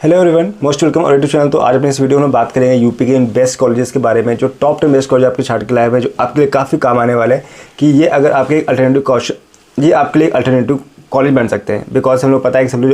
Hello everyone, most welcome और YouTube channel. तो आज अपने इस वीडियो में बात करेंगे यूपी के इन बेस्ट कॉलेजेस के बारे में, जो टॉप 10 बेस्ट कॉलेज आपके छाट के लाए हुए हैं, जो आपके लिए काफ़ी काम आने वाले हैं कि ये अगर आपके एक अल्टरनेटिव कॉलेज बन सकते हैं। बिकॉज हम लोग पता है कि सब लोग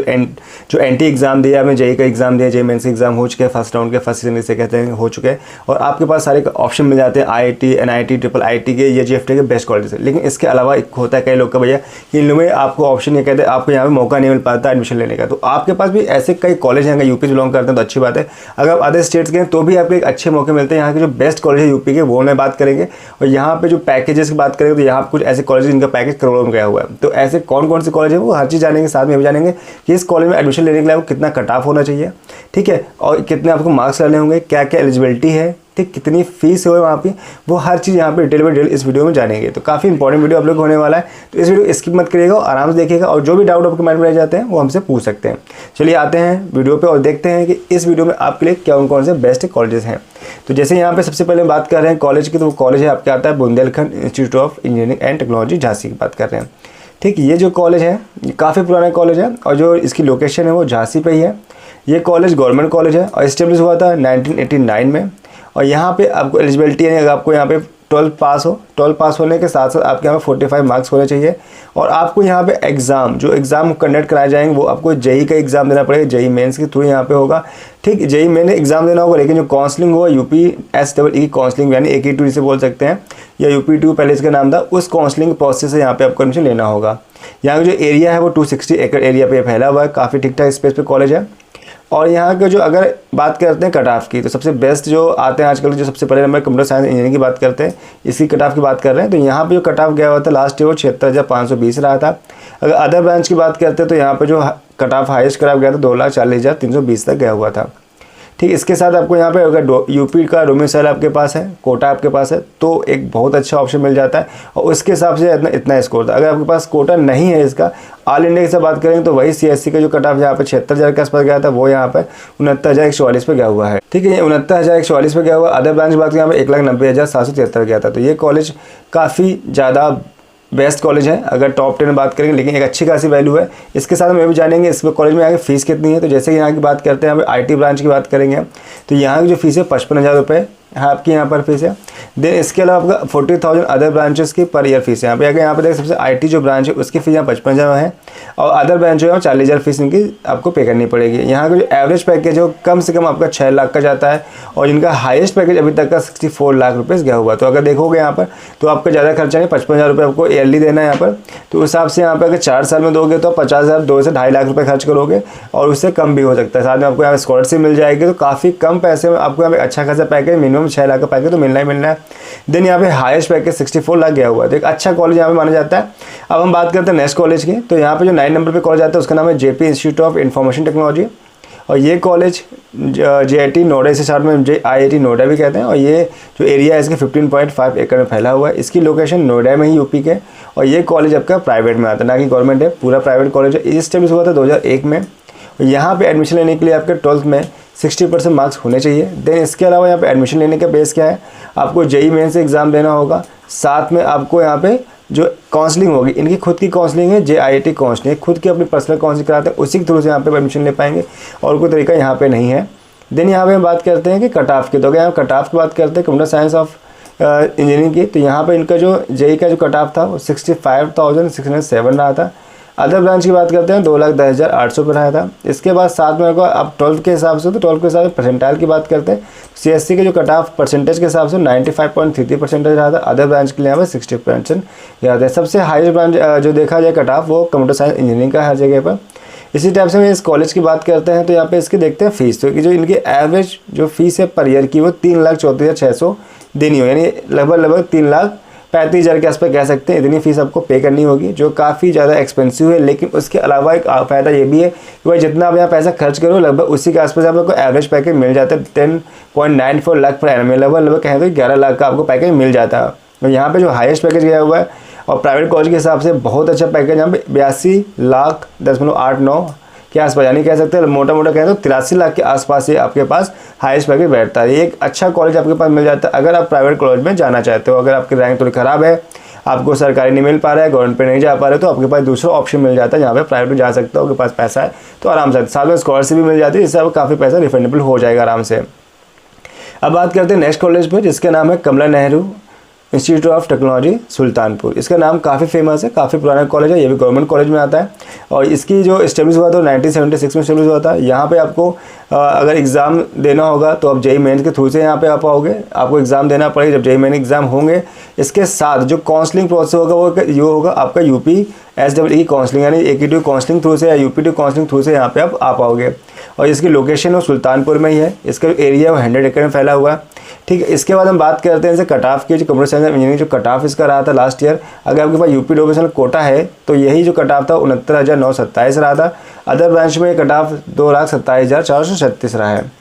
जो एनटी एग्जाम दिया, हमें जेई का एग्जाम दिया, जेई मेंस एग्जाम हो चुके हैं, फर्स्ट राउंड के फर्स्ट सीजन से कहते हैं हो चुके हैं, और आपके पास सारे ऑप्शन मिल जाते हैं आईआईटी, एनआईटी, ट्रिपल आईटी के या जीएफटी के बेस्ट कॉलेज है। लेकिन इसके अलावा एक होता है कई लोग का भैया कि इन लोगों में आपको ऑप्शन ये कहते हैं आपको यहाँ पे मौका नहीं मिल पाता एडमिशन लेने का। तो आपके पास भी ऐसे कई कॉलेज हैं, अगर यूपी से बिलोंग करते हैं तो अच्छी बात है। अगर आप अदर स्टेट्स के हैं तो भी आपको एक अच्छे मौके मिलते हैं। यहाँ के जो बेस्ट कॉलेज है यूपी के वो मैं बात करेंगे, और यहाँ पे जो पैकेजेस की बात करेंगे तो यहाँ कुछ ऐसे कॉलेज जिनका पैकेज करोड़ों में गया हुआ है। तो ऐसे कौन कौन से कॉलेज है वो हर चीज़ जानेंगे, साथ में भी जानेंगे कि इस कॉलेज में एडमिशन लेने के लिए आपको कितना कट ऑफ होना चाहिए, ठीक है, और कितने आपको मार्क्स लाने होंगे, क्या क्या एलिजिबिलिटी है, ठीक, कितनी फीस है वहाँ पे, वो हर चीज़ यहाँ पे डिटेल में डिटेल इस वीडियो में जानेंगे। तो काफ़ी इंपॉर्टेंट वीडियो आप लोग होने वाला है, तो इस वीडियो स्किप मत करिएगा, आराम से देखिएगा, और जो भी डाउट आपके माइंड में रह जाते हैं वो हमसे पूछ सकते हैं। चलिए आते हैं वीडियो पे और देखते हैं कि इस वीडियो में आपके लिए कौन कौन से बेस्ट कॉलेजेस हैं। तो जैसे यहाँ पे सबसे पहले बात कर रहे हैं कॉलेज की, तो वो कॉलेज है आपके आता है Bundelkhand institute of engineering and technology, Jhansi की बात कर रहे हैं। ठीक, ये जो कॉलेज है ये काफ़ी पुराना कॉलेज है, और जो इसकी लोकेशन है वो झांसी पे ही है। ये कॉलेज गवर्नमेंट कॉलेज है और इस्टेब्लिश हुआ था 1989 में। और यहाँ पे आपको एलिजिबिलिटी है, अगर आपको यहाँ पे 12 पास हो, 12 पास होने के साथ साथ आपके यहाँ पे 45 मार्क्स होने चाहिए। और आपको यहाँ पे जो एग्ज़ाम कंडक्ट कराए जाएंगे वो आपको जेई का एग्ज़ाम देना पड़ेगा, जेई मेंस के थ्रू यहाँ पे होगा। ठीक, जेई मेन एग्ज़ाम देना होगा, लेकिन जो काउंसलिंग होगा UPSEE काउंसलिंग, यानी AQ2 जिसे बोल सकते हैं, या UP2 पहले इसका नाम था, उस काउंसलिंग प्रोसेस से यहाँ पे आपको एडमिशन लेना होगा। यहाँ का जो एरिया है वो 260 एकड़ एरिया पे फैला हुआ है, काफ़ी ठीक ठाक स्पेस पे कॉलेज है। और यहाँ का जो अगर बात करते हैं कट ऑफ की, तो सबसे बेस्ट जो आते हैं आजकल, जो सबसे पहले नंबर कंप्यूटर साइंस इंजीनियरिंग की बात करते हैं, इसकी कट ऑफ की बात कर रहे हैं। तो यहाँ पे जो कट ऑफ गया हुआ था लास्ट ईयर वो 76,520 रहा था। अगर अदर ब्रांच की बात करते हैं तो यहाँ पे जो cut of highest cut off गया था 2,40,320 तक गया हुआ था। ठीक, इसके साथ आपको यहाँ पे अगर यूपी का डोमिसाइल आपके पास है, कोटा आपके पास है, तो एक बहुत अच्छा ऑप्शन मिल जाता है, और उसके हिसाब से इतना स्कोर था। अगर आपके पास कोटा नहीं है इसका, ऑल इंडिया की से बात करेंगे तो वही CSC का जो कट ऑफ यहाँ पे 76,000 के आसपास गया था, वो यहाँ पे 69,144 पे गया हुआ है। ठीक है, ये 69,144 पे गया हुआ। अदर ब्रांच की बात करें यहाँ पे 1,90,773 गया था। तो ये कॉलेज काफ़ी ज़्यादा बेस्ट कॉलेज है अगर टॉप 10 में बात करेंगे, लेकिन एक अच्छी खासी वैल्यू है। इसके साथ हम ये भी जानेंगे इस कॉलेज में आगे फीस कितनी है। तो जैसे कि यहाँ की बात करते हैं, यहाँ पे IT ब्रांच की बात करेंगे तो यहाँ की जो फीस है 55,000 रुपये है आपकी यहाँ पर फीस है। देन इसके अलावा आपका 40,000 अदर ब्रांचेस की पर ईयर फीस है। यहाँ पे अगर यहाँ पे देखें सबसे IT जो ब्रांच है उसकी फीस यहाँ 55,000 है, और अदर ब्रांच जो है 40,000 फीस इनकी आपको पे करनी पड़ेगी। यहाँ का जो एवरेज पैकेज है वो कम से कम आपका 6 लाख का जाता है, और जिनका हाईएस्ट पैकेज अभी तक का 64 लाख रुपये गया हुआ। तो अगर देखोगे यहाँ पर तो आपका ज़्यादा खर्चा नहीं, 55,000 रुपये आपको ईयरली देना है यहाँ पर। तो उस हिसाब से यहाँ पर अगर 4 साल में दोगे तो 50,000 2 से 2.5 लाख रुपये खर्च करोगे, और उससे कम भी हो सकता है। साथ में आपको यहाँ स्कॉलरशिप मिल जाएगी, तो काफ़ी कम पैसे में आपको यहाँ पे अच्छा खासा पैकेज, मिनिमम 6 लाख का पैकेज तो मिलना ही मिलना है। देन यहाँ पे हाईएस्ट पैकेज 64 लाख गया हुआ है, तो एक अच्छा कॉलेज यहाँ पे माना जाता है। अब हम बात करते हैं नेक्स्ट कॉलेज की, तो यहाँ पे जो 9 नंबर पे कॉलेज आता है उसका नाम है JP institute of information technology, और ये कॉलेज JIT नोएडा से साथ में IIT नोएडा भी कहते हैं। और ये जो एरिया है इसके 15.5 एकड़ में फैला हुआ है। इसकी लोकेशन नोएडा में ही यूपी के, और ये कॉलेज आपका प्राइवेट में आता है, ना कि गवर्नमेंट है, पूरा प्राइवेट कॉलेज है। इस टाइम हुआ था 2001 में। यहाँ पे एडमिशन लेने के लिए आपके 12th में 60% मार्क्स होने चाहिए। देन इसके अलावा यहाँ पे एडमिशन लेने का बेस क्या है, आपको जेई मेंस एग्ज़ाम देना होगा, साथ में आपको यहाँ पे जो काउंसलिंग होगी, इनकी खुद की काउंसलिंग है, JIT काउंसलिंग, खुद की अपनी पर्सनल काउंसलिंग कराते हैं, उसी के थ्रू से यहाँ पे एडमिशन ले पाएंगे, और कोई तरीका यहाँ पे नहीं है। देन यहाँ पे हम बात करते हैं कि कट ऑफ की, तो अगर यहाँ कट ऑफ की बात करते हैं कंप्यूटर साइंस ऑफ इंजीनियरिंग की, तो यहाँ पर इनका जो जेई का जो कट ऑफ था वो 65,607 रहा था। अदर ब्रांच की बात करते हैं 2,10,800 पर आया था। इसके बाद साथ में अगर आप 12th के हिसाब से, तो 12th के हिसाब से परसेंटाइल की बात करते हैं, CSC के जो कट ऑफ परसेंटेज के हिसाब से 95.33% रहा था। अदर ब्रांच के लिए यहाँ पर 60% याद है। सबसे हाईएस्ट ब्रांच जो देखा जाए कट ऑफ वो कंप्यूटर साइंस इंजीनियरिंग का हर जगह पर। इसी टाइप से हम इस कॉलेज की बात करते हैं, तो यहाँ पे इसके देखते हैं फीस। तो कि जो इनकी एवरेज जो फीस है पर ईयर की वो 3,34,600 देनी हो, यानी लगभग 3,35,000 के आसपास कह सकते हैं, इतनी फीस आपको पे करनी होगी, जो काफ़ी ज़्यादा एक्सपेंसिव है। लेकिन उसके अलावा एक फ़ायदा ये भी है कि भाई जितना आप यहाँ पैसा खर्च करो लगभग उसी के आसपास आपको एवरेज पैकेज मिल जाता है। 10.94 लाख पर एनम, लगभग कहें तो 11 लाख का आपको पैकेज मिल जाता है। तो यहाँ पे जो हाईएस्ट पैकेज गया हुआ है, और प्राइवेट कॉलेज के हिसाब से बहुत अच्छा पैकेज यहाँ पे 82,10.89 के आसपास, यानी कह सकते हैं मोटा कहें तो 83 लाख के आसपास ये आपके पास हाईएस्ट पैकेज बैठता है। ये एक अच्छा कॉलेज आपके पास मिल जाता है अगर आप प्राइवेट कॉलेज में जाना चाहते हो। अगर आपकी रैंक थोड़ी ख़राब है, आपको सरकारी नहीं मिल पा रहा है, गवर्नमेंट पे नहीं जा पा रहे, तो आपके पास दूसरा ऑप्शन मिल जाता है जहाँ पे प्राइवेट में जा सकते हो, आपके पास पैसा है तो आराम से। साथ में स्कॉलरशिप भी मिल जाती है, जिससे आपको काफ़ी पैसा रिफंडेबल हो जाएगा आराम से। अब बात करते हैं नेक्स्ट कॉलेज पे, जिसका नाम है Kamla Nehru institute of technology Sultanpur. इसका नाम काफ़ी फेमस है, काफ़ी पुराना कॉलेज है, ये भी गवर्नमेंट कॉलेज में आता है और इसकी जो इस्टेब्लिश हुआ था 1976 में इस्टेब्लिश हुआ था। यहाँ पे आपको अगर एग्ज़ाम देना होगा तो आप जेईई मेंस के थ्रू से यहाँ पे आ पाओगे, आपको एग्ज़ाम देना पड़ेगा। जब जेईई मेन एग्ज़ाम होंगे, इसके साथ जो काउंसलिंग प्रोसेस होगा वो ये होगा आपका UPSEE काउंसलिंग, यानी AQ2 काउंसलिंग थ्रू से या UP2 काउंसलिंग थ्रू से यहाँ पे आप आ पाओगे। और इसकी लोकेशन वो सुल्तानपुर में ही है, इसका एरिया वो 100 एकड़ में फैला हुआ है, ठीक है। इसके बाद हम बात करते हैं जैसे कट ऑफ की, जो कंप्यूटर साइंस इंजीनियरिंग जो कट ऑफ इसका रहा था लास्ट ईयर, अगर आपके पास UP डोमिसाइल कोटा है तो यही जो कट ऑफ था 69,927 रहा था। अदर ब्रांच में कट ऑफ 2,27,436 रहा है।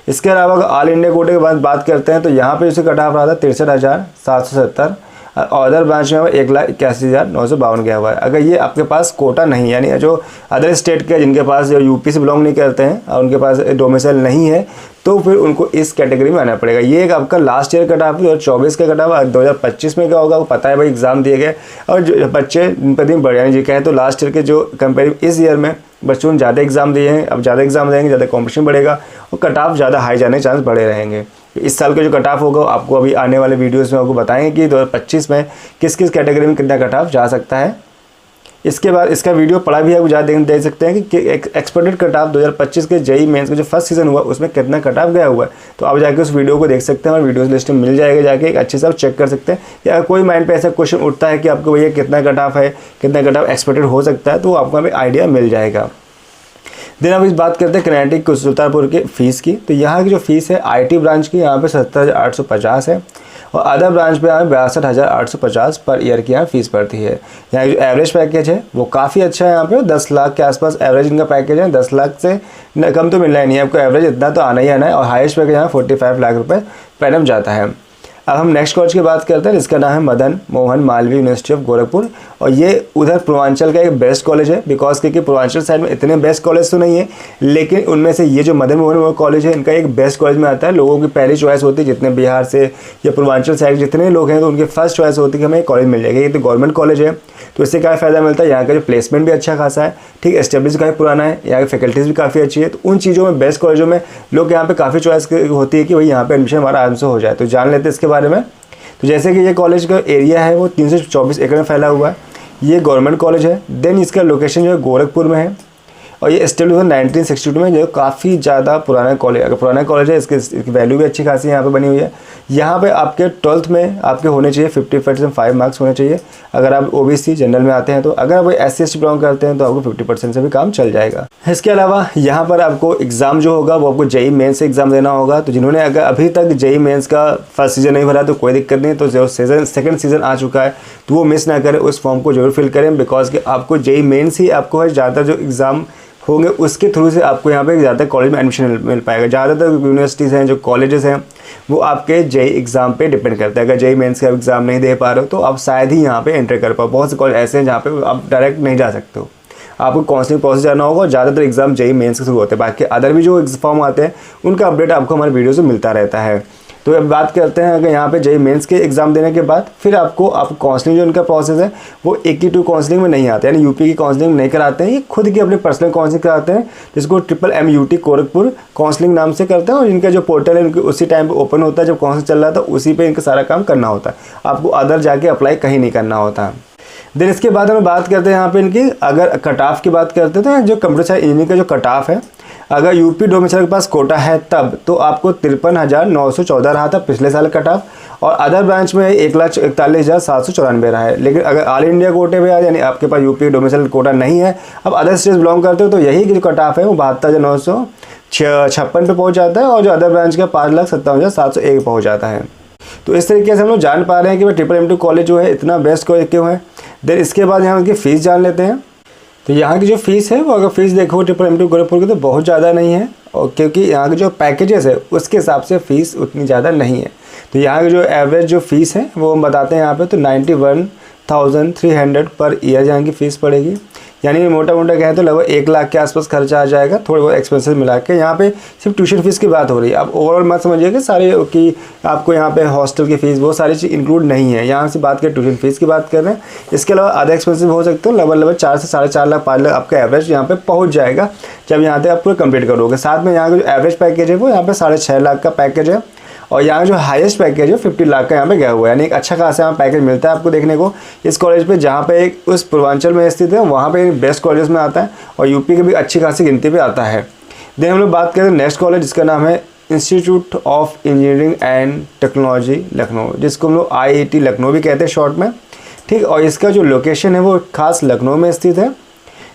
इसके अलावा अगर ऑल इंडिया कोटे की बात करते हैं तो यहाँ पे जैसे कट ऑफ रहा था 63,770 और अदर ब्रांच में 1,81,952 गया हुआ है। अगर ये आपके पास कोटा नहीं, यानी जो अदर स्टेट के जिनके पास जो UP से बिलोंग नहीं करते हैं और उनके पास डोमिसाइल नहीं है, तो फिर उनको इस कैटेगरी में आना पड़ेगा। ये एक आपका लास्ट ईयर कट ऑफ 2024 का कट ऑफ, 2025 में क्या होगा वो पता है भाई, एग्जाम दिए गए और जो बच्चे दिन बढ़ यानी जी कहें तो लास्ट ईयर के जो कंपेयर इस ईयर में बच्चों ने ज़्यादा एग्जाम दिए हैं, अब ज़्यादा एग्जाम देंगे, ज़्यादा कॉम्पिटिशन बढ़ेगा और कट ऑफ ज़्यादा हाई जाने के चांस बढ़े रहेंगे। इस साल का जो कट ऑफ होगा आपको अभी आने वाले वीडियोस में आपको बताएंगे कि 2025 में किस किस कैटेगरी में कितना कट ऑफ जा सकता है। इसके बाद इसका वीडियो पढ़ा भी आप ज़्यादा देख सकते हैं कि एक्सपेक्टेड कट ऑफ 2025 के जेईई मेंस का जो फर्स्ट सीजन हुआ उसमें कितना कट ऑफ गया हुआ है, तो आप जाके उस वीडियो को देख सकते हैं और वीडियोस लिस्ट में मिल जाएगा, जाके एक अच्छे से आप चेक कर सकते हैं। या कोई माइंड पे ऐसा क्वेश्चन उठता है कि आपको भैया कितना कट ऑफ है, कितना कट ऑफ एक्सपेक्टेड हो सकता है, तो आपको हमें आइडिया मिल जाएगा। देन अब इस बात करते हैं कनेटिक सुल्तानपुर के फ़ीस की। तो यहाँ की जो फ़ीस है IT ब्रांच की यहाँ पे 70,850 है और अदर ब्रांच पे यहाँ 62,850 पर ईयर की यहाँ फीस पड़ती है। यहाँ जो एवरेज पैकेज है वो काफ़ी अच्छा है, यहाँ पे 10 लाख के आसपास एवरेज इनका पैकेज है। 10 लाख से कम तो मिलना ही नहीं है आपको, एवरेज इतना तो आना ही आना है और हाईएस्ट पैकेज यहाँ 45 लाख रुपये पर एनम जाता है। अब हम नेक्स्ट कॉलेज की बात करते हैं, जिसका नाम है मदन मोहन मालवीय यूनिवर्सिटी ऑफ गोरखपुर और ये उधर पूर्वांचल का एक बेस्ट कॉलेज है। बिकॉज क्योंकि पूर्वांचल साइड में इतने बेस्ट कॉलेज तो नहीं है, लेकिन उनमें से ये जो मदन मोहन कॉलेज है इनका एक बेस्ट कॉलेज में आता है। लोगों की पहली चॉइस होती है, जितने बिहार से या पूर्वांचल साइड जितने लोग हैं तो उनकी फर्स्ट चॉइस होती है कि हमें कॉलेज मिल जाएगा। ये तो गवर्नमेंट कॉलेज है तो इससे क्या फ़ायदा मिलता है, यहाँ का जो प्लेसमेंट भी अच्छा खासा है, ठीक, एस्टेब्लिश काफ़ी पुराना है, यहाँ की फैकल्टीज़ भी काफ़ी अच्छी है। तो उन चीज़ों में बेस्ट कॉलेजों में लोग यहाँ पे काफ़ी चॉइस होती है कि भाई यहाँ पे एडमिशन हमारा आराम से हो जाए। तो जान लेते हैं इसके बारे में। तो जैसे कि ये कॉलेज का एरिया है वो 324 एकड़ में फैला हुआ है, ये गवर्नमेंट कॉलेज है। देन इसका लोकेशन जो है गोरखपुर में है और ये एस्टेब्लिश हुआ 1962 में, जो काफ़ी ज़्यादा पुराना कॉलेज, अगर पुराना कॉलेज है इसकी वैल्यू भी अच्छी खासी यहाँ पे बनी हुई है। यहाँ पे आपके 12th में आपके होने चाहिए 50% मार्क्स होने चाहिए अगर आप OBC जनरल में आते हैं। तो अगर आप SC/ST बिलोंग करते हैं तो आपको 50% से भी काम चल जाएगा। इसके अलावा यहाँ पर आपको एग्ज़ाम जो होगा वो आपको जेईई मेंस से एग्ज़ाम देना होगा। तो जिन्होंने अगर अभी तक जेईई मेंस का फर्स्ट सीजन नहीं भरा तो कोई दिक्कत नहीं, तो जो सेकंड सीजन आ चुका है तो वो मिस ना करें, उस फॉर्म को जरूर फिल करें। बिकॉज कि आपको जेईई मेंस ही आपको है ज़्यादातर जो एग्ज़ाम होंगे उसके थ्रू से आपको यहाँ पे ज़्यादातर कॉलेज में एडमिशन मिल पाएगा। ज़्यादातर यूनिवर्सिटीज़ हैं जो कॉलेजेस हैं वो आपके जेईई एग्ज़ाम पे डिपेंड करते हैं। अगर जेईई मेंस का एग्ज़ाम नहीं दे पा रहे हो तो आप शायद ही यहाँ पे एंटर कर पाओ। बहुत से कॉलेज ऐसे हैं जहाँ पे आप डायरेक्ट नहीं जा सकते हो, आपको काउंसलिंग प्रोसेस जाना होगा। ज़्यादातर एग्जाम जेईई मेंस के थ्रू होते हैं, बाकी अदर भी जो फॉर्म आते हैं उनका अपडेट आपको हमारे वीडियो से मिलता रहता है। तो अब बात करते हैं अगर यहाँ पे जेईई मेंस के एग्ज़ाम देने के बाद फिर आपको काउंसलिंग जो इनका प्रोसेस है वो AQ2 काउंसलिंग में नहीं आते, यानी UP की काउंसलिंग नहीं कराते हैं, ये खुद की अपने पर्सनल काउंसलिंग कराते हैं जिसको MMUT गोरखपुर काउंसलिंग नाम से करते हैं। और इनका जो पोर्टल है उनके उसी टाइम पर ओपन होता है जब काउंसलिंग चल रहा था, उसी पर इनका सारा काम करना होता है, आपको अदर जाके अप्लाई कहीं नहीं करना होता। देन इसके बाद हम बात करते हैं यहाँ पे इनकी अगर कट ऑफ की बात करते हैं तो जो कंप्यूटर साइंस इंजीनियरिंग का जो कट ऑफ है, अगर UP डोमिसाइल के पास कोटा है तब तो आपको 53,914 रहा था पिछले साल कट ऑफ, और अदर ब्रांच में 1,41,794 रहा है। लेकिन अगर ऑल इंडिया कोटे पे यानी आपके पास UP डोमिसाइल कोटा नहीं है, अब अदर स्टेट्स बिलोंग करते हो तो यही जो कट ऑफ है वो 72,956 पे पहुँच जाता है और जो अदर ब्रांच का 5,57,701 पहुँच जाता है। तो इस तरीके से हम लोग जान पा रहे हैं कि भाई MMU कॉलेज जो है इतना बेस्ट कॉलेज क्यों है। देन इसके बाद यहाँ की फ़ीस जान लेते हैं। तो यहाँ की जो फ़ीस है वो अगर फ़ीस देखो MMU गोरखपुर की तो बहुत ज़्यादा नहीं है, और क्योंकि यहाँ के जो पैकेजेस है उसके हिसाब से फ़ीस उतनी ज़्यादा नहीं है। तो यहाँ की जो एवरेज जो फ़ीस है वो हम बताते हैं यहाँ पे, तो 91,300 पर ईयर यहाँ की फ़ीस पड़ेगी। यानी मोटा मोटा कहें तो लगभग 1 लाख के आसपास खर्चा आ जाएगा, थोड़े बहुत एक्सपेंसेस मिला के। यहाँ पे सिर्फ ट्यूशन फीस की बात हो रही है। अब ओवरऑल मत समझिए कि सारे कि आपको यहाँ पे हॉस्टल की फ़ीस वो सारी चीज़ इंक्लूड नहीं है। यहाँ से बात करें ट्यूशन फीस की बात कर रहे हैं। इसके अलावा अदर एक्सपेंसिव हो सकते हो, लगभग 4 से 4.5 लाख 5 लाख आपका एवरेज यहाँ पे पहुँच जाएगा जब यहाँ से आप पूरा कंप्लीट करोगे। साथ में यहाँ का जो एवरेज पैकेज है वो यहाँ पे 6.5 लाख का पैकेज है, और यहाँ जो हाईएस्ट पैकेज है 50 लाख का यहाँ पे गया हुआ है। यानी एक अच्छा खासा यहाँ पैकेज मिलता है आपको देखने को इस कॉलेज पे, जहाँ पे एक उस पूर्वांचल में स्थित है, वहाँ पे बेस्ट कॉलेज में आता है और यूपी की भी अच्छी खासी गिनती पे आता है। देन हम लोग बात करें नेक्स्ट कॉलेज, जिसका नाम है institute of engineering and technology Lucknow, जिसको हम लोग IIT लखनऊ भी कहते हैं शॉर्ट में, ठीक। और इसका जो लोकेशन है वो खास लखनऊ में स्थित है।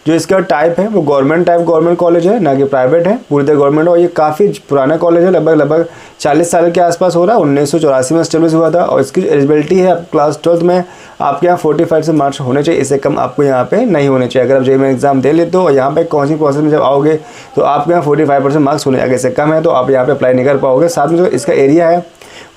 जो इसका टाइप है वो गवर्नमेंट कॉलेज है, ना कि प्राइवेट है, पूरी तरह गवर्नमेंट। और ये काफ़ी पुराना कॉलेज है, लगभग 40 साल के आसपास हो रहा है। 1984 में एस्टेब्लिश हुआ था। और इसकी एलिजिबिलिटी है क्लास 12th में आपके यहाँ 45 से मार्क्स होने चाहिए, इससे कम आपको यहाँ पे नहीं होने चाहिए। अगर आप JEE में एग्जाम दे लेते हो और यहाँ पे काउंसलिंग प्रोसेस में जब आओगे तो आपके यहाँ 45% मार्क्स होने, अगर इससे कम है तो आप यहाँ पे अप्लाई नहीं कर पाओगे। साथ में जो इसका एरिया है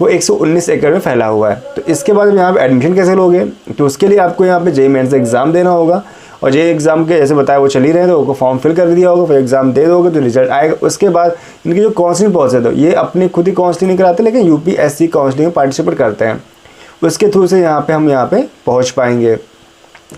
वो 119 एकड़ में फैला हुआ है। तो इसके बाद यहाँ पे एडमिशन कैसे लोगे, तो उसके लिए आपको यहाँ पे JEE मेंस एग्जाम देना होगा। और JEE एग्ज़ाम के जैसे बताया वो चल ही रहे हैं, तो उसको फॉर्म फिल कर दिया होगा, फिर एग्ज़ाम दे दोगे तो रिजल्ट आएगा। उसके बाद इनकी जो काउंसलिंग प्रोसेस है, ये अपनी खुद ही काउंसलिंग नहीं कराते, लेकिन UPSC काउंसलिंग में पार्टिसिपेट करते हैं। उसके थ्रू से यहाँ पे हम यहाँ पे पहुँच पाएंगे,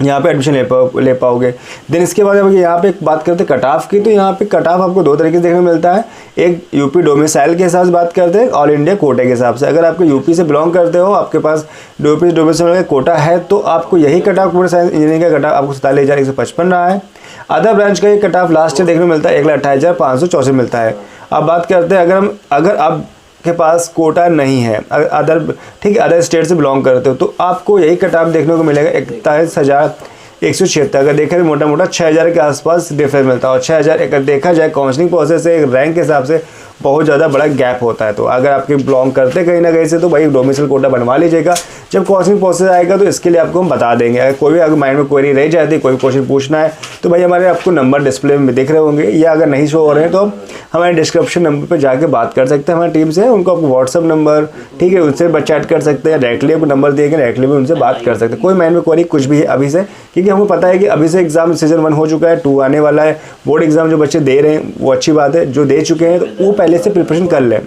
यहाँ पे एडमिशन ले पाओगे। देन इसके बाद अब यहाँ पे बात करते हैं कट ऑफ की, तो यहाँ पे कट ऑफ आपको 2 तरीके से देखने को मिलता है। एक यूपी डोमिसाइल के हिसाब से बात करते हैं, ऑल इंडिया कोटे के हिसाब से। अगर आपको यूपी से बिलोंग करते हो, आपके पास डोमिसाइल का कोटा है, तो आपको यही cut off computer science engineering का कट ऑफ आपको 47,155 रहा है। अदर ब्रांच का ये कट ऑफ लास्ट ईयर देखने को मिलता है 1,28,564 मिलता है। अब बात करते हैं अगर आप के पास कोटा नहीं है, अदर ठीक है, अदर स्टेट से बिलोंग करते हो, तो आपको यही कट ऑफ देखने को मिलेगा 41,176। अगर देखा जाए मोटा मोटा 6,000 के आसपास डिफरेंस मिलता है। और 6,000 अगर देखा जाए काउंसलिंग प्रोसेस से रैंक के हिसाब से बहुत ज़्यादा बड़ा गैप होता है। तो अगर आपके बिलोंग करते कहीं ना कहीं से, तो भाई डोमिसाइल कोटा बनवा लीजिएगा। जब काउंसलिंग प्रोसेस आएगा तो इसके लिए आपको हम बता देंगे। अगर कोई भी अगर माइंड में क्वेरी रह जाती है, कोई क्वेश्चन पूछना है, तो भाई हमारे आपको नंबर डिस्प्ले में दिख रहे होंगे, या अगर नहीं शो हो रहे हैं तो हमारे डिस्क्रिप्शन नंबर पर जाके बात कर सकते हैं हमारी टीम से। उनको आपको व्हाट्सअप नंबर, ठीक है, उनसे चैट कर सकते हैं, डायरेक्टली आपको नंबर देंगे, डायरेक्टली भी उनसे बात कर सकते हैं। कोई माइंड में क्वेरी कुछ भी है अभी से, क्योंकि हमको पता है कि अभी से एग्जाम सीजन 1 हो चुका है, 2 आने वाला है। बोर्ड एग्जाम जो बच्चे दे रहे हैं वो अच्छी बात है, जो दे चुके हैं तो वो पहले से प्रिपरेशन कर लें।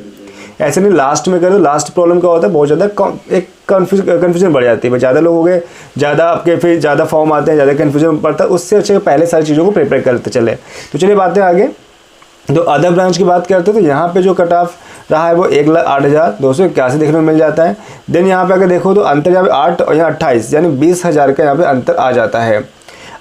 ऐसे नहीं लास्ट में करो, लास्ट प्रॉब्लम क्या होता है, बहुत ज़्यादा एक कन्फ्यूजन बढ़ जाती है। ज़्यादा लोग हो गए, ज़्यादा आपके फिर ज़्यादा फॉर्म आते हैं, ज़्यादा कन्फ्यूजन पड़ता है। उससे अच्छे पहले सारी चीज़ों को प्रिपेयर करते चले। तो चलिए बातें आगे। तो अदर ब्रांच की बात करते हैं, तो यहाँ पे जो कट ऑफ रहा है वो 1,08,281 देखने को मिल जाता है। देन यहाँ पे अगर देखो तो अंतर यहाँ पे 8 और यहाँ 28, यानी 20,000 का यहाँ पे अंतर आ जाता है।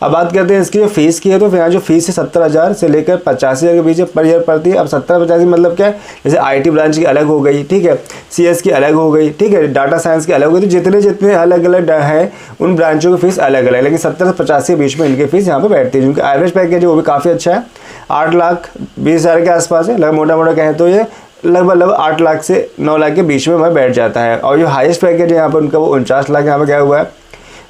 अब बात करते हैं इसकी जो फीस की है, तो यहाँ जो फीस है 70,000 से लेकर 85,000 के बीच पर ईयर पड़ती है। अब 70-85 मतलब क्या है, जैसे IT ब्रांच की अलग हो गई, ठीक है, CS की अलग हो गई, ठीक है, डाटा साइंस की अलग हो गई। तो जितने अलग अलग है उन ब्रांचों की फीस अलग अलग, लेकिन 70 से 85 के बीच में इनकी फीस यहाँ पर बैठती है। जिनका एवरेज पैकेज है वो भी काफ़ी अच्छा है, 8,20,000 के आसपास है। लगभग मोटा कहें तो ये लगभग 8 लाख से 9 लाख के बीच में बैठ जाता है। और जो हाईएस्ट पैकेज है यहाँ पर उनका वो 49 लाख यहाँ पर गया हुआ है।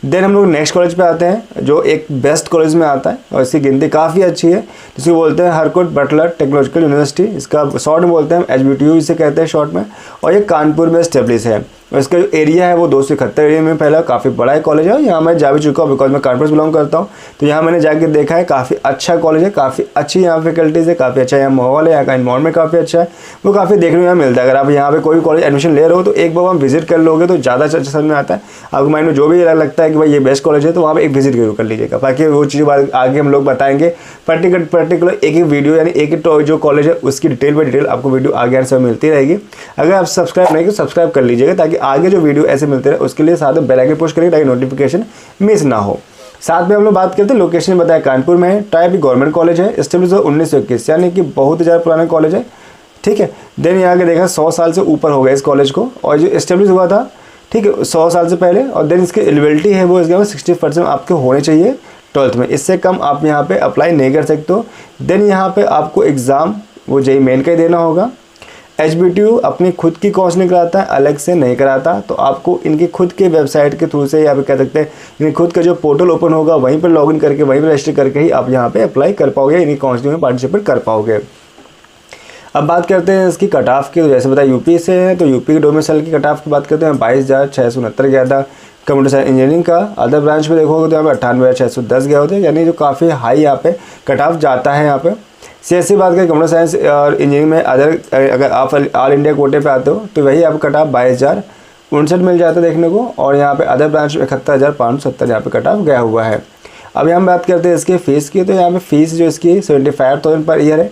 देन हम लोग नेक्स्ट कॉलेज पे आते हैं, जो एक बेस्ट कॉलेज में आता है और इसकी गिनती काफ़ी अच्छी है, जिसको बोलते हैं हरकोट बटलर टेक्नोलॉजिकल यूनिवर्सिटी। इसका शॉर्ट में बोलते हैं HBTU इसे कहते हैं शॉर्ट में। और ये कानपुर में स्टेब्लिश है। और इसका जो एरिया है वो 271 एरिया में फैला, काफ़ी बड़ा है कॉलेज है। यहाँ मैं जा भी चुका हूँ, बिकॉज मैं कानपुर से बिलोंग करता हूँ। तो यहाँ मैंने जाकर देखा है, काफ़ी अच्छा कॉलेज है, काफ़ी अच्छी यहाँ फैकल्टीज़ है, काफ़ी अच्छा यहाँ माहौल है, यहाँ का इन्वायरमेंट काफ़ी अच्छा है, वो काफ़ी देखने में यहाँ मिलता है। अगर आप यहाँ पे कोई कॉलेज एडमिशन ले रहे हो तो एक बार वहाँ विजिट कर लोगे तो ज़्यादा अच्छा समझ में आता है। आपको माइंड में जो भी लगता है कि भाई ये बेस्ट कॉलेज है, तो वहाँ पर एक विजिट जरूर कर लीजिएगा। बाकी वो चीज़ आगे हम लोग बताएंगे पर्टिकुलर एक वीडियो, यानी एक जो कॉलेज है उसकी डिटेल बाई डिटेल आपको वीडियो आगे आने से मिलती रहेगी। अगर आप सब्सक्राइब नहीं तो सब्सक्राइब कर लीजिएगा, ताकि आगे जो वीडियो ऐसे मिलते रहे। उसके लिए साथ में बेल आइकन पुश करिए ताकि नोटिफिकेशन मिस ना हो। साथ में हम लोग बात करते हैं लोकेशन बताया कानपुर में है। टाइप गवर्नमेंट कॉलेज है, एस्टेब्लिश 1921, यानी कि बहुत ज़्यादा पुराना कॉलेज है, ठीक है। देन यहाँ के देखा 100 साल से ऊपर हो गया इस कॉलेज को, और जो एस्टेब्लिश हुआ था, ठीक है, 100 साल से पहले। और देन इसकी एलिजिबिलिटी है वो इसके 60% आपके होने चाहिए 12th में, इससे कम आप यहाँ पे अप्लाई नहीं कर सकते हो। देन यहाँ पे आपको एग्ज़ाम वो JEE मेन का ही देना होगा। HBTU अपनी खुद की काउंसलिंग कराता है, अलग से नहीं कराता। तो आपको इनकी खुद के वेबसाइट के थ्रू से, या फिर कह सकते हैं इनकी खुद का जो पोर्टल ओपन होगा वहीं पर लॉगिन करके, वहीं पर रजिस्टर करके ही आप यहाँ पे अप्लाई कर पाओगे, इनकी काउंसलिंग में पार्टिसिपेट कर पाओगे। अब बात करते हैं इसकी कट ऑफ की। तो जैसे बताया यूपी से है, तो यूपी के डोमिसाइल की कट ऑफ की बात करते हैं 22,669 गया था। कंप्यूटर साइंस इंजीनियरिंग का अदर ब्रांच में देखोगे तो यहाँ पे 98,610 गए होते हैं, यानी जो काफ़ी हाई यहाँ पे कट ऑफ जाता है। यहाँ पे सीएससी बात करें कंप्यूटर साइंस और इंजीनियरिंग में अदर, अगर आप ऑल इंडिया कोटे पे आते हो तो वही आपको कट ऑफ 22,059 मिल जाता है देखने को, और यहाँ पे अदर ब्रांच में 71,570 यहाँ पे कट ऑफ गया हुआ है। अब हम बात करते हैं इसकी फ़ीस की, तो यहाँ पे फ़ीस जो इसकी 75,000 पर ईयर है,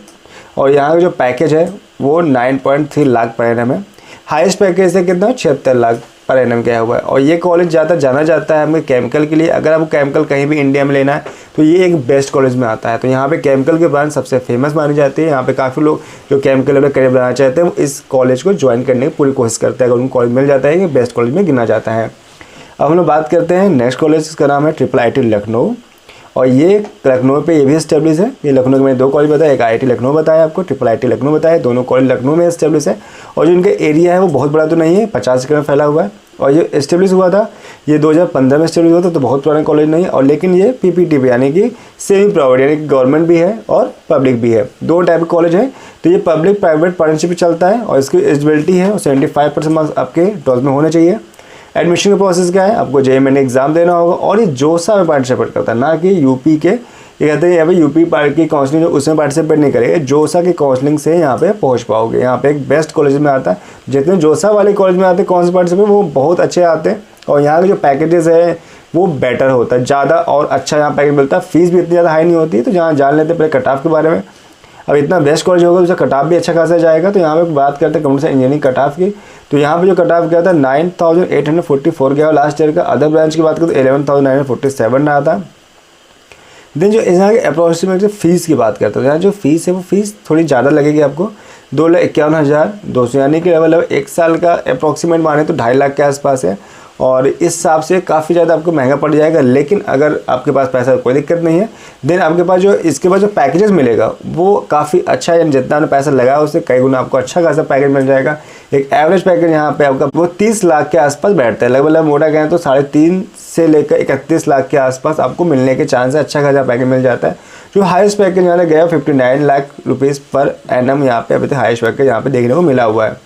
और यहाँ का जो पैकेज है वो 9.3 लाख पर एनम है। हाईएस्ट पैकेज है कितना, 76 लाख पर एनम गया हुआ है। और ये कॉलेज ज़्यादा जाना जाता है हमें केमिकल के लिए। अगर आपको केमिकल कहीं भी इंडिया में लेना है तो ये एक बेस्ट कॉलेज में आता है। तो यहाँ पे केमिकल की ब्रांच सबसे फेमस मानी जाती है। यहाँ पे काफ़ी लोग जो केमिकल में करियर बनाना चाहते हैं वो इस कॉलेज को ज्वाइन करने की पूरी कोशिश करते हैं। अगर उनको कॉलेज मिल जाता है कि बेस्ट कॉलेज में गिना जाता है। अब हम लोग बात करते हैं नेक्स्ट कॉलेज, इसका नाम है IIIT लखनऊ, और ये लखनऊ पे ये भी एस्टेब्लिश है। ये लखनऊ के मैंने 2 कॉलेज बताया, एक IIT लखनऊ बताया आपको, IIIT लखनऊ बताया, दोनों कॉलेज लखनऊ में एस्टेब्लिश है। और जो इनका एरिया है वो बहुत बड़ा तो नहीं है, 50 एकड़ में फैला हुआ है। और ये एस्टेब्लिश हुआ था, ये 2015 में एस्टेब्लिश हुआ था, तो बहुत पुराना कॉलेज नहीं है। और लेकिन ये PPP पे यानी कि सेमी प्राइवेट, यानी कि गवर्नमेंट भी है और पब्लिक भी है, 2 टाइप के कॉलेज है। तो ये पब्लिक प्राइवेट पार्टनरशिप चलता है, और इसकी एलिजिबिलिटी है 75% मार्क्स आपके 12th में होने चाहिए। एडमिशन का प्रोसेस क्या है, आपको JEE एग्जाम देना होगा, और ये जोसा में पार्टिसिपेट करता है, ना कि यूपी के, ये कहते हैं यहाँ पे यूपी की काउंसलिंग उसमें पार्टिसिपेट नहीं करेगा, जोसा की काउंसलिंग से यहाँ पे पहुँच पाओगे। यहाँ पे एक बेस्ट कॉलेज में आता है, जितने जोसा वाले कॉलेज में आते हैं कौन से पार्टिसिपेट वो बहुत अच्छे आते हैं, और यहाँ के जो पैकेजेस है वो बेटर होता है, ज़्यादा और अच्छा यहाँ पैकेज मिलता है। फीस भी इतनी ज़्यादा हाई नहीं होती है। तो जहाँ जान लेते हैं पहले कट ऑफ के बारे में। अब इतना बेस्ट कॉलेज होगा तो उसका कट ऑफ भी अच्छा खासा जाएगा। तो यहाँ पे बात करते हैं computer science engineering cut off की, तो यहाँ पे जो कट ऑफ गया था 9,844 गया लास्ट ईयर का। अदर ब्रांच की बात करें तो 11,947 रहा था। देन जो यहाँ के अप्रोक्सीमेट फीस की बात करते हैं, यहाँ जो फीस है वो फीस थोड़ी ज़्यादा लगेगी आपको, 2,51,200, यानी कि लेवल 1 साल का अप्रोक्सीमेट माने तो 2.5 लाख के आसपास है। और इस हिसाब से काफ़ी ज़्यादा आपको महंगा पड़ जाएगा। लेकिन अगर आपके पास पैसा कोई दिक्कत नहीं है, देन आपके पास जो इसके बाद जो पैकेजेस मिलेगा वो काफ़ी अच्छा है, यानी जितना आपने पैसा लगाया उससे कई गुना आपको अच्छा खासा पैकेज मिल जाएगा। एक एवरेज पैकेज यहाँ पे आपका वो 30 लाख के आसपास बैठता है, लगभग मोटा कहें तो 3.5 से लेकर 31 लाख के आसपास आपको मिलने के चांस है, अच्छा खासा पैकेज मिल जाता है। जो हाईएस्ट पैकेज यहाँ गया 59 लाख रुपीज़ पर एनम, यहाँ पे अभी तक हाईएस्ट पैकेज यहाँ पे देखने को मिला हुआ है।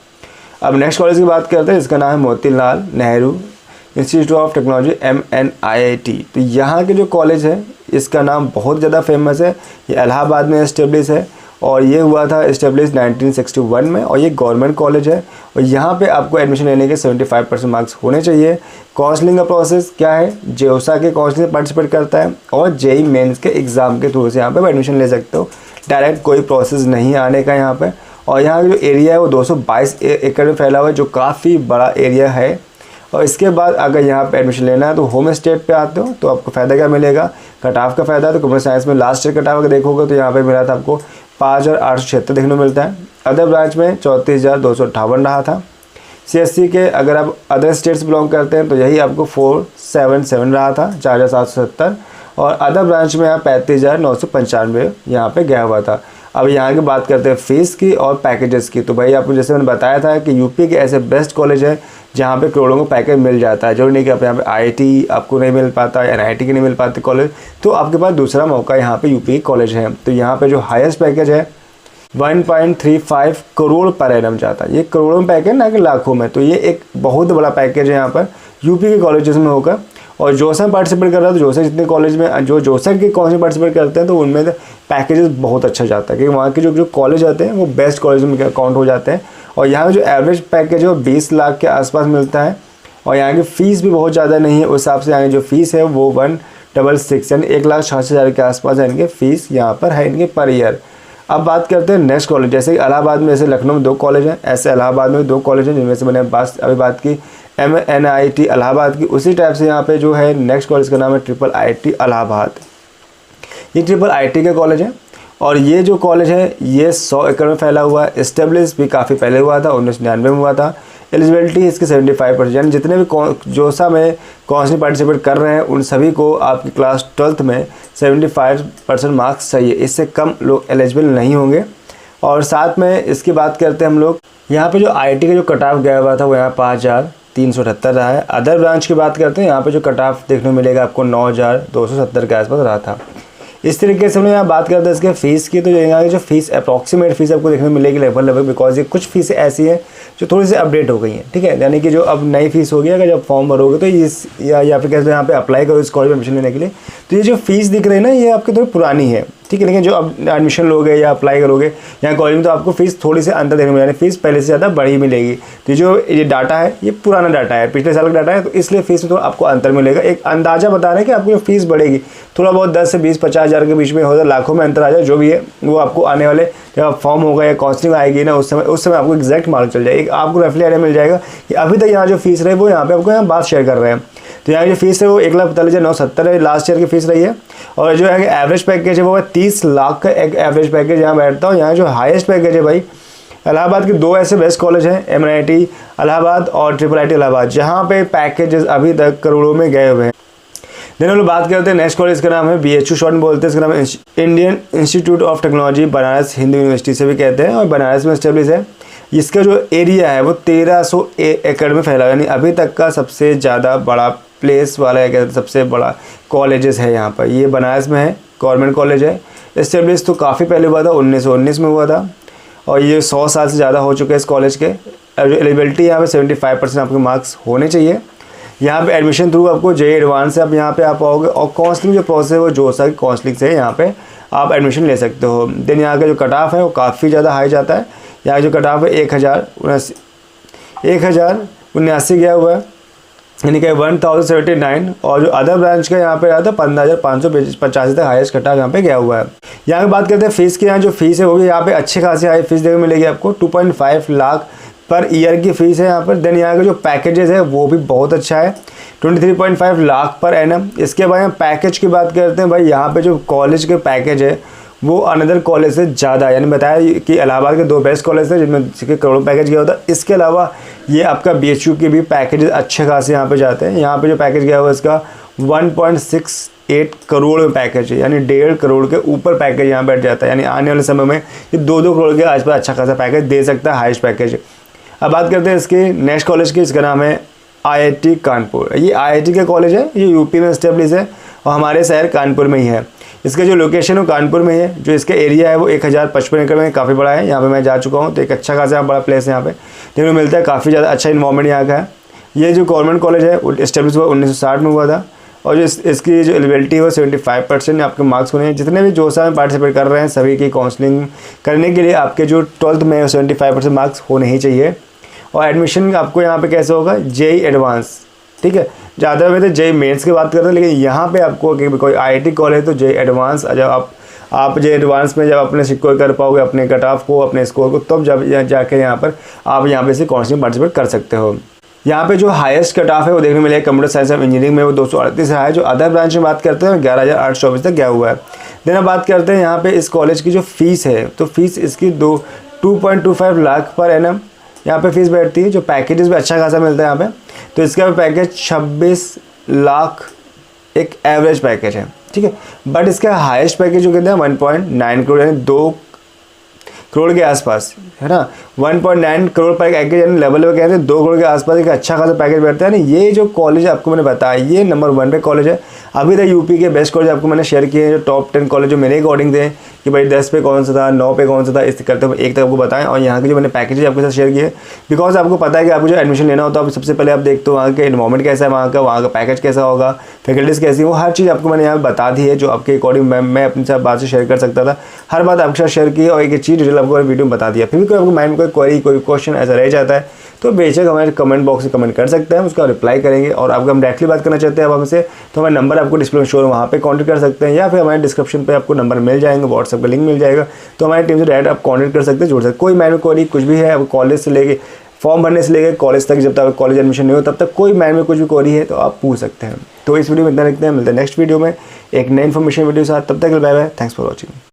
अब नेक्स्ट कॉलेज की बात करते हैं, इसका नाम है Motilal Nehru institute of technology MNIT। तो यहाँ के जो कॉलेज है इसका नाम बहुत ज़्यादा फेमस है। ये इलाहाबाद में इस्टेब्लिश है, और ये हुआ था इस्टेब्लिश 1961 में, और ये गवर्नमेंट कॉलेज है। और यहाँ पे आपको एडमिशन लेने के 75% मार्क्स होने चाहिए। काउंसलिंग का प्रोसेस क्या है, जोसा के काउंसलिंग पार्टिसिपेट करता है, और JEE मेंस के एग्ज़ाम के थ्रू से यहाँ पे एडमिशन ले सकते हो। डायरेक्ट कोई प्रोसेस नहीं आने का यहाँ पे। और यहाँ का जो एरिया है वो 222 एकड़ में फैला हुआ है, जो काफ़ी बड़ा एरिया है। और इसके बाद अगर यहाँ पे एडमिशन लेना है तो होम स्टेट पे आते हो तो आपको फ़ायदा क्या मिलेगा, कट ऑफ का फ़ायदा। तो कंप्यूटर साइंस में लास्ट ईयर कट ऑफ अगर देखोगे तो यहाँ पे मिला था आपको 5,876 देखने को मिलता है। अदर ब्रांच में 34,258 रहा था। CSC के अगर आप अदर स्टेट्स बिलोंग करते हैं तो यही आपको 477 रहा था, 4,770। और अदर ब्रांच में यहाँ 35,995 यहाँ पे गया हुआ था। अब यहाँ की बात करते हैं फ़ीस की और पैकेजेस की। तो भाई आपको जैसे मैंने बताया था कि यूपी के ऐसे बेस्ट कॉलेज है जहाँ पे करोड़ों को पैकेज मिल जाता है। जो नहीं कि आप यहाँ पे IIT आपको नहीं मिल पाता, NIT की नहीं मिल पाती कॉलेज, तो आपके पास दूसरा मौका यहाँ पे यूपी कॉलेज है। तो यहाँ पे जो हाईएस्ट पैकेज है 1.35 करोड़ पर एनम जाता है। ये करोड़ों में पैकेज ना कि लाखों में। तो ये एक बहुत बड़ा पैकेज है यहाँ पर यूपी के कॉलेजेस में होगा। और जोसा पार्टिसिपेट कर रहा है तो जोसा जितने कॉलेज में जो जोसा के कॉलेज पार्टिसिपेट करते हैं तो उनमें पैकेजेस बहुत अच्छा जाता है, क्योंकि वहाँ के जो कॉलेज आते हैं वो बेस्ट कॉलेज में काउंट हो जाते हैं। और यहाँ पे जो एवरेज पैकेज है वो 20 लाख के आसपास मिलता है। और यहाँ की फ़ीस भी बहुत ज़्यादा नहीं है, उस हिसाब से यहाँ की जो फ़ीस है वो 166 यानी 1,66,000 के आसपास है इनके फ़ीस यहाँ पर है इनके पर ईयर। अब बात करते हैं नेक्स्ट कॉलेज। जैसे इलाहाबाद में, जैसे लखनऊ में 2 कॉलेज हैं, ऐसे इलाहाबाद में 2 कॉलेज हैं जिनमें से मैंने अभी बात की MNIT इलाहाबाद की। उसी टाइप से यहाँ पे जो है नेक्स्ट कॉलेज का नाम है IIIT इलाहाबाद। ये IIIT का कॉलेज है, और ये जो कॉलेज है ये 100 एकड़ में फैला हुआ है। इस्टेब्लिश भी काफ़ी पहले हुआ था, 1999 में हुआ था। एलिजिबिलिटी इसकी 75%, यानी जितने भी जोसा में काउंसलिंग पार्टिसिपेट कर रहे हैं उन सभी को आपकी क्लास 12th में 75% मार्क्स चाहिए, इससे कम लोग एलिजिबल नहीं होंगे। और साथ में इसकी बात करते हैं हम लोग, यहाँ पे जो IIT का जो कट ऑफ गया हुआ था वो यहाँ 5,378 रहा है। अदर ब्रांच की बात करते हैं, यहाँ पे जो कट ऑफ देखने को मिलेगा आपको 9,270 के आसपास रहा था। इस तरीके से हम यहाँ बात करते हैं इसके फीस की, तो यहाँ की जो फीस अप्रॉक्सीमेट फीस आपको देखने को मिलेगी लगभग, बिकॉज ये कुछ फीस ऐसी है जो थोड़ी सी अपडेट हो गई हैं, ठीक है। यानी कि जो अब नई फीस होगी, अगर जब फॉर्म भरोगे तो इस या फिर कैसे यहाँ पे अप्लाई करो इस कॉलेज में एडमिशन लेने के लिए, तो ये जो फीस दिख रही है ना, ये आपकी थोड़ी पुरानी है, ठीक है। लेकिन जो अब एडमिशन लोगे या अप्लाई करोगे यहाँ कॉलेज में, तो आपको फीस थोड़ी सी अंतर देखने को मिलेगी, फीस पहले से ज़्यादा बड़ी मिलेगी। तो जो ये डाटा है ये पुराना डाटा है, पिछले साल का डाटा है, तो इसलिए फीस में तो आपको अंतर मिलेगा। एक अंदाजा बता रहे हैं कि आपको जो फीस बढ़ेगी थोड़ा बहुत 10 से 20-50 हज़ार के बीच में हो जाए, लाखों में अंतर आ जाए, जो भी है वो आपको आने वाले जब फॉर्म होगा या काउंसलिंग आएगी ना, उस समय आपको एग्जैक्ट मार्क चल जाएगा, एक आपको रफली आइडिया मिल जाएगा कि अभी तक यहाँ जो फीस रही वो यहाँ पे आपको यहाँ बात शेयर कर रहे हैं। तो यहाँ जो फीस है वो 1,45,970 है, लास्ट ईयर की फीस रही है। और जो है एवरेज पैकेज है वो 30 लाख का एक एवरेज पैकेज यहाँ बैठता है। यहाँ जो हाईएस्ट पैकेज है भाई, इलाहाबाद के 2 ऐसे बेस्ट कॉलेज हैं, MNIT इलाहाबाद और IIIT इलाहाबाद, जहाँ पे पैकेजेस अभी तक करोड़ों में गए हुए हैं। देन हम लोग बात करते हैं नेक्स्ट कॉलेज का नाम है BHU, शॉर्ट में बोलते हैं, इसका नाम है Indian institute of technology Banaras Hindu university से भी कहते हैं, और बनारस में स्टेब्लिश है। इसका जो एरिया है वो 1300 एकड़ में फैला है, यानी अभी तक का सबसे ज़्यादा बड़ा प्लेस वाला है, सबसे बड़ा कॉलेजेस है यहाँ पर। ये बनारस में है, गवर्नमेंट कॉलेज है, इस्टेब्लिश तो काफ़ी पहले हुआ था, 1919 में हुआ था, और ये 100 साल से ज़्यादा हो चुके हैं इस कॉलेज के। जो एलिजिबिलिटी यहाँ पे 75% आपके मार्क्स होने चाहिए। यहाँ पे एडमिशन थ्रू आपको JEE एडवांस से आप यहाँ पे आप आओगे, और काउंसलिंग जो प्रोसेस है वो जोसा की काउंसलिंग से यहाँ पे आप एडमिशन ले सकते हो। देन यहाँ का जो कट ऑफ है वो काफ़ी ज़्यादा हाई जाता है। यहाँ जो कट ऑफ है 1079 गया हुआ है, यानी कि 1079, और जो अदर ब्रांच का यहाँ पे आता है 15,585 तक हाईएस्ट कट ऑफ यहाँ पे गया हुआ है। यहाँ की बात करते हैं फीस की, यहाँ जो फीस है वो भी यहाँ पे अच्छे खासी हाई फीस देखने को मिलेगी आपको, 2.5 लाख पर ईयर की फ़ीस है यहाँ पर। देन यहाँ का जो पैकेजेस है वो भी बहुत अच्छा है, 23.5 लाख पर एनम। इसके बाद यहाँ पैकेज की बात करते हैं भाई, यहाँ पे जो कॉलेज के पैकेज है वो अनदर कॉलेज से ज़्यादा है, यानी बताया कि इलाहाबाद के 2 बेस्ट कॉलेज थे जिनमें करोड़ों पैकेज गया होता है। इसके अलावा ये आपका BHU के भी पैकेजेस अच्छे खासे यहाँ पे जाते हैं। यहाँ पे जो पैकेज गया हुआ है इसका 1.68 करोड़ में पैकेज है, यानी 1.5 करोड़ के ऊपर पैकेज यहाँ बैठ जाता है, यानी आने वाले समय में ये 2-2 करोड़ के आसपास अच्छा खासा पैकेज दे सकता है, हाईएस्ट पैकेज। अब बात करते हैं इसके नेक्स्ट कॉलेज की, इसका नाम है IIT कानपुर। ये IIT का कॉलेज है, ये यूपी में स्टेब्लिश है और हमारे शहर कानपुर में ही है। इसका जो लोकेशन है कानपुर में है, जो इसका एरिया है वो 1055 एकड़ में काफ़ी बड़ा है। यहाँ पे मैं जा चुका हूँ, तो एक अच्छा खासा बड़ा प्लेस है यहाँ पे देखने को मिलता है, काफ़ी ज़्यादा अच्छा इन्वायरमेंट यहाँ का है। ये जो गवर्नमेंट कॉलेज है वो इस्टेब्लिश हुआ 1960 में हुआ था, और जो इसकी जो एलिजिबिलिटी है वो 75% आपके मार्क्स होने हैं। जितने भी जोसा में पार्टिसिपेट कर रहे हैं सभी की काउंसलिंग करने के लिए आपके जो 12th में 75% मार्क्स होने ही चाहिए। और एडमिशन आपको यहाँ पे कैसे होगा, JEE एडवांस, ठीक है। ज़्यादा में तो JEE मेंस की बात करते हैं, लेकिन यहाँ पे आपको कोई IIT कॉलेज तो JEE एडवांस, जब आप JEE एडवांस में जब अपने सिक्योर कर पाओगे अपने कट ऑफ को, अपने स्कोर को, तब जब जाके यहाँ पर आप यहाँ पे से काउंसलिंग पार्टिसिपेट कर सकते हो। यहाँ पे जो हाईएस्ट कट ऑफ है वो देखने मिलेगा कंप्यूटर साइंस और इंजीनियरिंग में, वो 238 है। जो अदर ब्रांच में बात करते हैं 11,824 तक गया हुआ है। देन अब बात करते हैं यहाँ पे इस कॉलेज की जो फीस है, तो फीस इसकी 2.25 लाख पर एनम यहाँ पे फीस बैठती है। जो पैकेजेस भी अच्छा खासा मिलता है यहाँ पे, तो इसका पैकेज 26 लाख एक एवरेज पैकेज है, ठीक है। बट इसका हाईएस्ट पैकेज जो कहते हैं 1.9 करोड़, यानी 2 करोड़ के आसपास, है ना। 1.9 करोड़ पैकेज यानी लेवल पे कहते हैं 2 करोड़ के आसपास एक अच्छा खासा पैकेज बैठता है। ये जो कॉलेज आपको मैंने बताया ये नंबर 1 पे कॉलेज है। अभी तक यूपी के बेस्ट कॉलेज आपको मैंने शेयर किए हैं, जो टॉप 10 कॉलेज जो मेरे अकॉर्डिंग थे कि भाई 10 पे कौन सा था, 9 पे कौन सा था, इस करते हुए एक तक आपको बताएं। और यहाँ के जो मैंने पैकेज आपके साथ शेयर किए, बिकॉज आपको पता है कि आपको जो एडमिशन लेना होता है सबसे पहले आप देखते हो वहाँ के इन्वायरमेंट कैसा है, वहाँ का पैकेज कैसा होगा, फैकल्टीज़ कैसी है, वो हर चीज़ आपको मैंने यहाँ बता दी है, जो आपके अकॉर्डिंग मैं अपने साथ बात से शेयर कर सकता था। हर बात आपके साथ शेयर की और एक चीज़ डिटेल आपको वीडियो में बता दिया। फिर भी कोई आपको माइंड में कोई क्वेश्चन ऐसा रह जाता है तो बेशक हमारे कमेंट बॉक्स में कमेंट कर सकते हैं, उसका रिप्लाई करेंगे। और अगर हम डायरेक्टली बात करना चाहते हैं अब हमसे, तो हमारा नंबर आपको डिस्प्ले में शो है, वहाँ पे कांटेक्ट कर सकते हैं, या फिर हमारे डिस्क्रिप्शन पे आपको नंबर मिल जाएंगे, व्हाट्सएप का लिंक मिल जाएगा, तो हमारी टीम से डायरेक्ट आप कांटेक्ट कर सकते हैं, जुड़ सकते हैं। कोई मैनुअल क्वेरी कुछ भी है, अब कॉलेज से लेके फॉर्म भरने से लेकर कॉलेज तक, जब तक कॉलेज एडमिशन नहीं हो तब तक कोई मैनुअल कुछ भी क्वेरी है तो आप पूछ सकते हैं। तो इस वीडियो में इतना रखते हैं, मिलते हैं नेक्स्ट वीडियो में एक नई इन्फॉर्मेशन वीडियो के साथ। तब तक bye bye, thanks for watching.